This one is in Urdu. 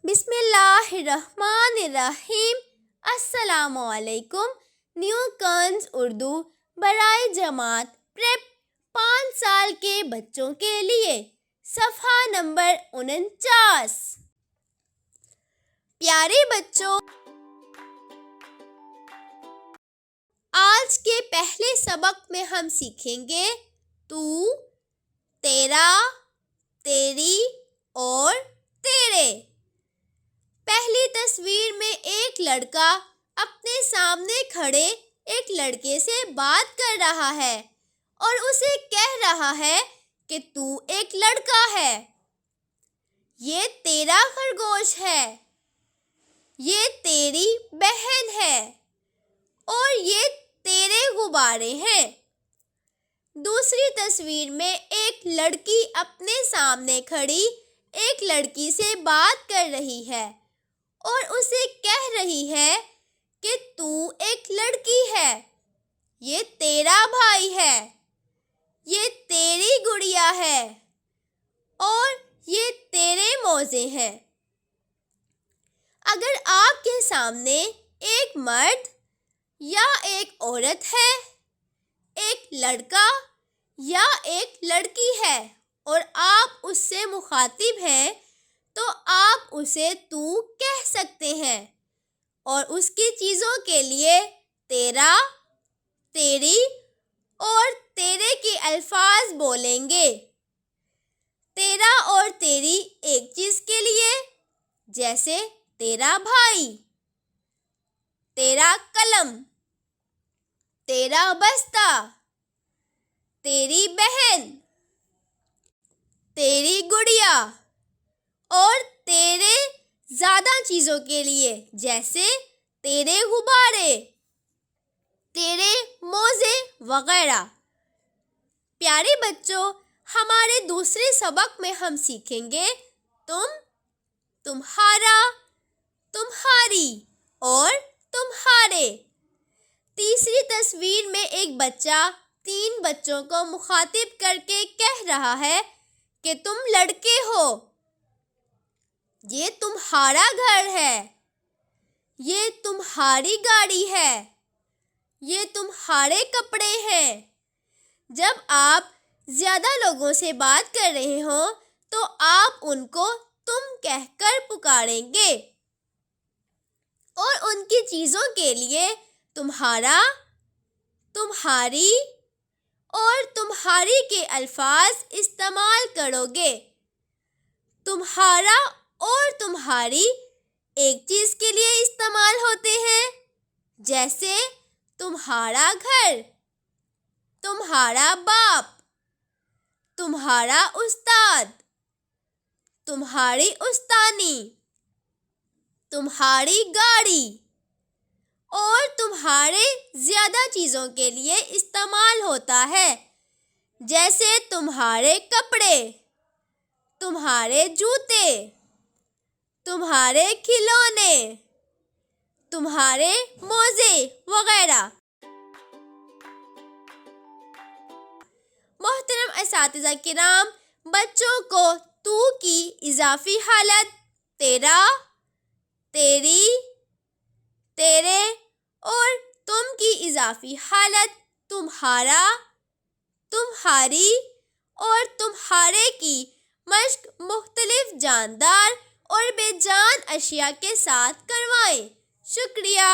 بسم اللہ الرحمن الرحیم۔ السلام علیکم۔ نیو کنز اردو برائے جماعت پریپ 5 سال کے بچوں کے لیے، صفحہ نمبر 49۔ پیارے بچوں، آج کے پہلے سبق میں ہم سیکھیں گے تو، تیرا، تیری اور تیرے۔ پہلی تصویر میں ایک لڑکا اپنے سامنے کھڑے ایک لڑکے سے بات کر رہا ہے اور اسے کہہ رہا ہے کہ تو ایک لڑکا ہے، یہ تیرا خرگوش ہے، یہ تیری بہن ہے اور یہ تیرے غبارے ہیں۔ دوسری تصویر میں ایک لڑکی اپنے سامنے کھڑی ایک لڑکی سے بات کر رہی ہے اور اسے کہہ رہی ہے کہ تو ایک لڑکی ہے، یہ تیرا بھائی ہے، یہ تیری گڑیا ہے اور یہ تیرے موزے ہیں۔ اگر آپ کے سامنے ایک مرد یا ایک عورت ہے، ایک لڑکا یا ایک لڑکی ہے اور آپ اس سے مخاطب ہیں تو آپ اسے تو کہہ سکتے ہیں اور اس کی چیزوں کے لیے تیرا، تیری اور تیرے کے الفاظ بولیں گے۔ تیرا اور تیری ایک چیز کے لیے، جیسے تیرا بھائی، تیرا قلم، تیرا بستہ، تیری بہن، تیری گڑیا، اور تیرے زیادہ چیزوں کے لیے، جیسے تیرے غبارے، تیرے موزے وغیرہ۔ پیارے بچوں، ہمارے دوسرے سبق میں ہم سیکھیں گے تم، تمہارا، تمہاری اور تمہارے۔ تیسری تصویر میں ایک بچہ 3 بچوں کو مخاطب کر کے کہہ رہا ہے کہ تم لڑکے ہو، یہ تمہارا گھر ہے، یہ تمہاری گاڑی ہے، یہ تمہارے کپڑے ہیں۔ جب آپ زیادہ لوگوں سے بات کر رہے ہوں تو آپ ان کو تم کہہ کر پکاریں گے اور ان کی چیزوں کے لیے تمہارا، تمہاری اور تمہاری کے الفاظ استعمال کرو گے۔ تمہارا اور تمہاری ایک چیز کے لیے استعمال ہوتے ہیں، جیسے تمہارا گھر، تمہارا باپ، تمہارا استاد، تمہاری استانی، تمہاری گاڑی، اور تمہارے زیادہ چیزوں کے لیے استعمال ہوتا ہے، جیسے تمہارے کپڑے، تمہارے جوتے، تمہارے کھلونے، تمہارے موزے وغیرہ۔ محترم اساتذہ کرام، بچوں کو تو کی اضافی حالت تیرا، تیری، تیرے اور تم کی اضافی حالت تمہارا، تمہاری اور تمہارے کی مشق مختلف جاندار اور بے جان اشیاء کے ساتھ کروائیں۔ شکریہ۔